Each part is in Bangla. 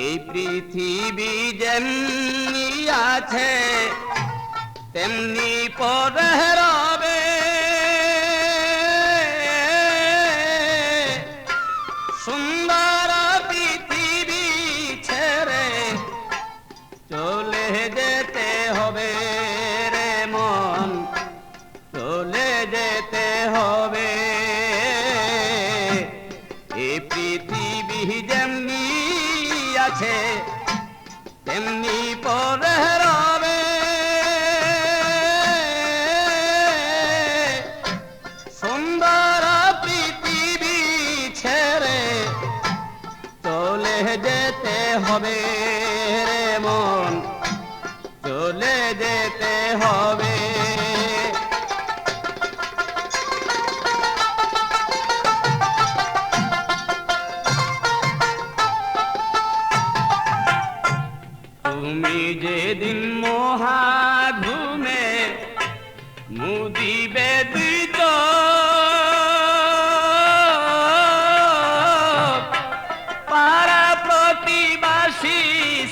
এই পৃথিবী যেমনি আছে তেমনি পরে রবে, সুন্দর পৃথিবী ছেড়ে চলে যেতে হবে রে মন, চলে যেতে হবে। এই পৃথিবী যেমনি আছে তেমনি পরে রবে, সুন্দর পৃথিবী ছেড়ে চলে যেতে হবে রে মন, চলে যেতে হবে। তুমি যেদিন মহা ঘুমে মুদিবে দুই চোখ, পাড়া প্রতিবাসী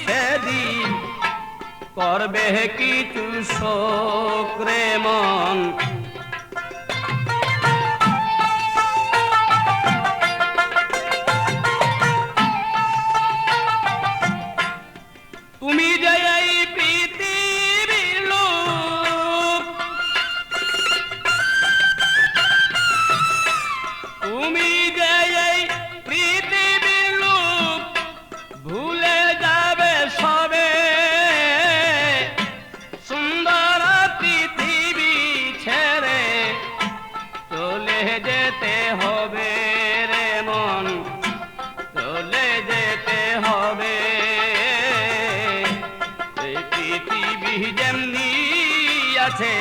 সেদিন করবে কিছু শোক রে মন। তুমি যে এই পৃথিবীর লোক, তুমি যে এই পৃথিবীর লোক, ভুলে যাবে সবে, সুন্দর পৃথিবী ছেড়ে চলে যেতে হবে রে মন, চলে যেতে হবে। পৃথিবী যেমনি আছে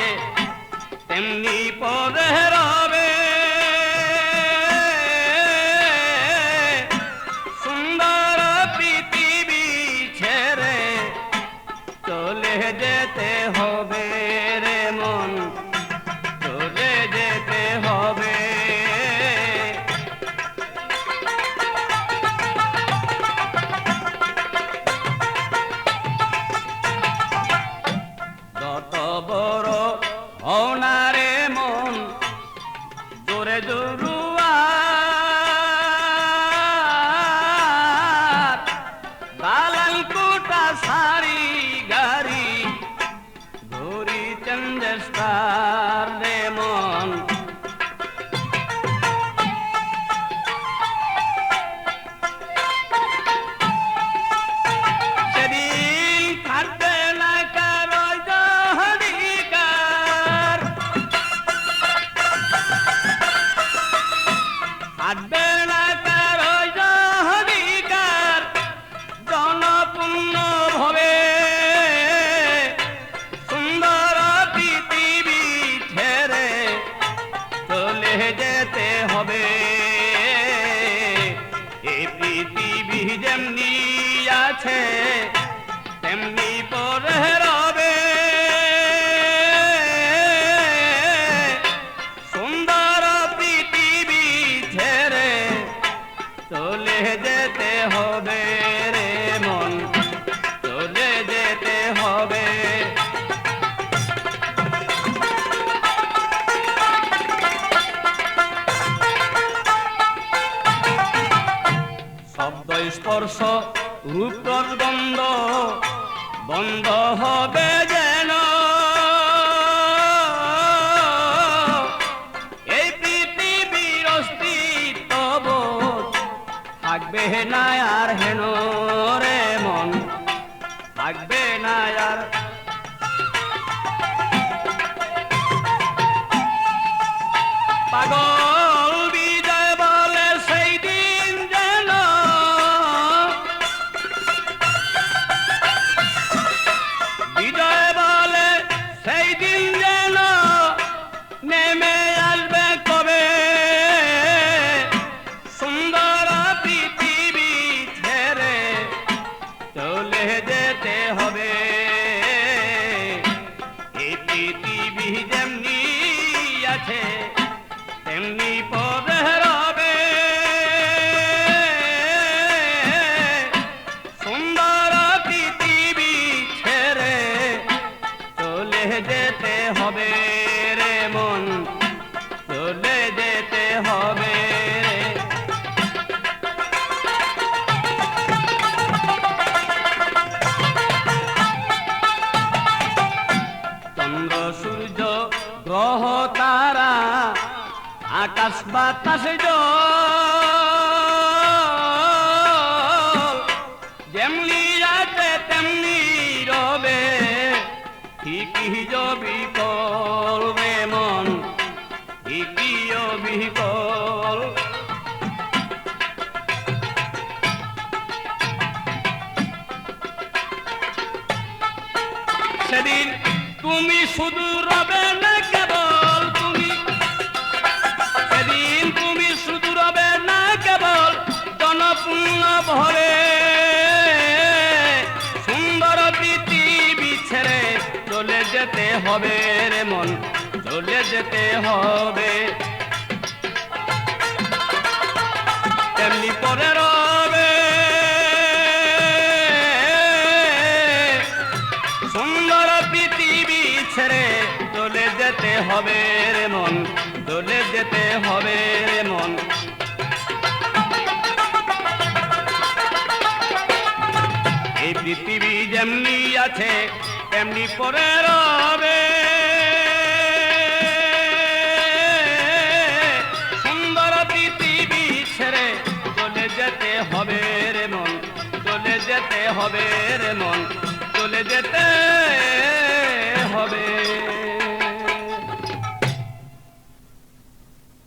তেমনি পরে রবে, সুন্দর পৃথিবী ছেড়ে চলে যেতে হবে রে মন, চলে যেতে হবে। যত বড় হও না রে মন, জোরে জরুয়ার, দালাল কোটা সারি গাড়ি ঘুরি চন্দ্রস্টার রে মন। সেদিন থাকবে না কারো অধিকার, থাকবে না কারো অধিকার, জনপূর্ণ হবে, সুন্দর পৃথিবী ছেড়ে চলে যেতে হবে। এই পৃথিবী যেমনি আছে তেমনি পরে রবে, সুন্দর পৃথিবী ছেড়ে চলে যেতে হবে রে মন, চলে যেতে হবে। শব্দ স্পর্শ রূপ গন্ধ বন্ধ হবে যেন, এই পৃথিবীর অস্তিত্ব থাকবে না আর হেন রে মন, থাকবে না আর। পাগল বিজয় বলে সেই দিন যেন, বিজয় বলে সেই দিন যেন নেমে আসবে কবে, সুন্দর পৃথিবী ছেড়ে চলে যেতে হবে। এই পৃথিবী যেমনি আছে তেমনি পরে রবে সুন্দর পৃথিবী ছেড়ে চলে যেতে হবে রে মন, চলে যেতে হবে রে। চন্দ্র সূর্য গ্রহ তারা আকাশ বাতাস জল যেমনি আছে তেমনি রবে, ঠিকই বিকল রে মন, ঠিকই বিকল। সেদিন তুমি শুধু রবে না কেবল, তুমি সেদিন তুমি শুধু রবে না কেবল জনপূর্ণ ভরে, সুন্দর পৃথিবী ছেড়ে চলে যেতে হবে রে মন, চলে যেতে হবে। তেমনি পরে রবে সুন্দর পৃথিবী ছেড়ে চলে যেতে হবে রে মন, চলে যেতে হবে রে মন। এই পৃথিবী যেমনি আছে তেমনি পরে রবে।